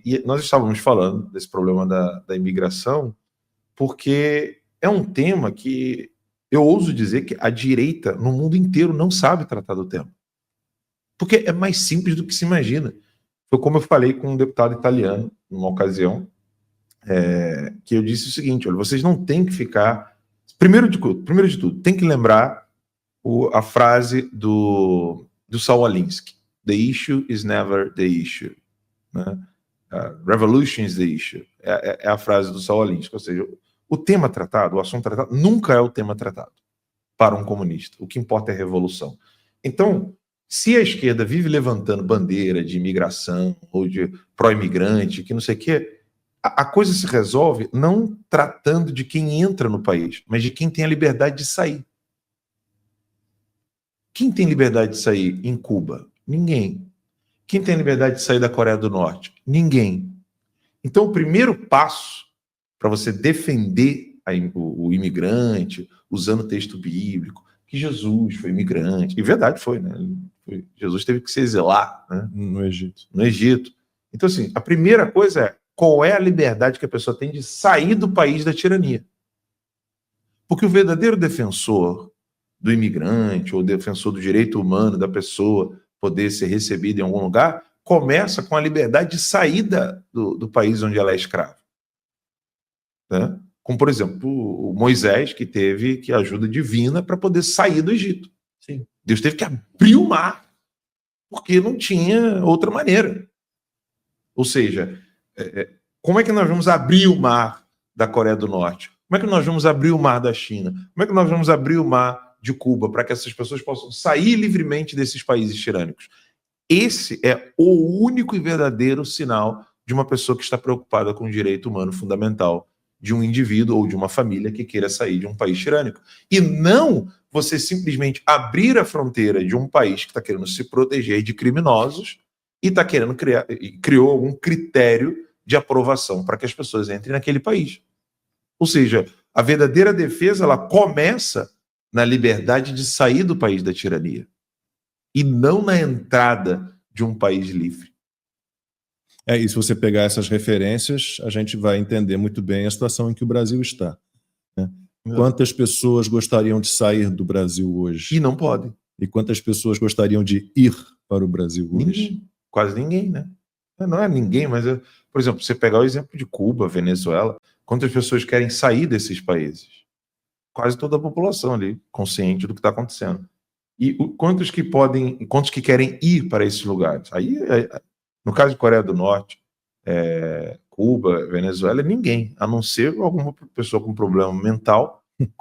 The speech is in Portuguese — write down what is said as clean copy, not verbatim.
E nós estávamos falando desse problema da imigração, porque é um tema que eu ouso dizer que a direita no mundo inteiro não sabe tratar do tema. Porque é mais simples do que se imagina. Foi como eu falei com um deputado italiano, numa ocasião, que eu disse o seguinte: olha, vocês não têm que ficar... Primeiro de tudo, tem que lembrar a frase do Saul Alinsky: "The issue is never the issue." Né? Revolution is the issue. É a frase do Saul Alinsky. Ou seja, o tema tratado, o assunto tratado, nunca é o tema tratado para um comunista. O que importa é a revolução. Então, se a esquerda vive levantando bandeira de imigração ou de pró-imigrante, que não sei o quê, a coisa se resolve não tratando de quem entra no país, mas de quem tem a liberdade de sair. Quem tem liberdade de sair em Cuba? Ninguém. Quem tem liberdade de sair da Coreia do Norte? Ninguém. Então, o primeiro passo para você defender o imigrante, usando o texto bíblico, que Jesus foi imigrante, e verdade foi, né? Jesus teve que se exilar, né? No Egito. No Egito. Então, assim, a primeira coisa é: qual é a liberdade que a pessoa tem de sair do país da tirania? Porque o verdadeiro defensor do imigrante, ou defensor do direito humano da pessoa poder ser recebida em algum lugar, começa com a liberdade de saída do país onde ela é escrava. Né? Como, por exemplo, o Moisés, que teve ajuda divina para poder sair do Egito. Sim. Deus teve que abrir o mar, porque não tinha outra maneira. Ou seja, como é que nós vamos abrir o mar da Coreia do Norte? Como é que nós vamos abrir o mar da China? Como é que nós vamos abrir o mar de Cuba para que essas pessoas possam sair livremente desses países tirânicos? Esse é o único e verdadeiro sinal de uma pessoa que está preocupada com o direito humano fundamental de um indivíduo ou de uma família que queira sair de um país tirânico. E não você simplesmente abrir a fronteira de um país que está querendo se proteger de criminosos e está querendo criou algum critério de aprovação para que as pessoas entrem naquele país. Ou seja, a verdadeira defesa, ela começa na liberdade de sair do país da tirania e não na entrada de um país livre. E se você pegar essas referências, a gente vai entender muito bem a situação em que o Brasil está. Né? Quantas pessoas gostariam de sair do Brasil hoje? E não podem. E quantas pessoas gostariam de ir para o Brasil hoje? Ninguém. Quase ninguém, né? Não é ninguém, mas, por exemplo, você pegar o exemplo de Cuba, Venezuela, quantas pessoas querem sair desses países? Quase toda a população ali, consciente do que está acontecendo. E quantos que querem ir para esses lugares? Aí, no caso de Coreia do Norte, Cuba, Venezuela, ninguém, a não ser alguma pessoa com problema mental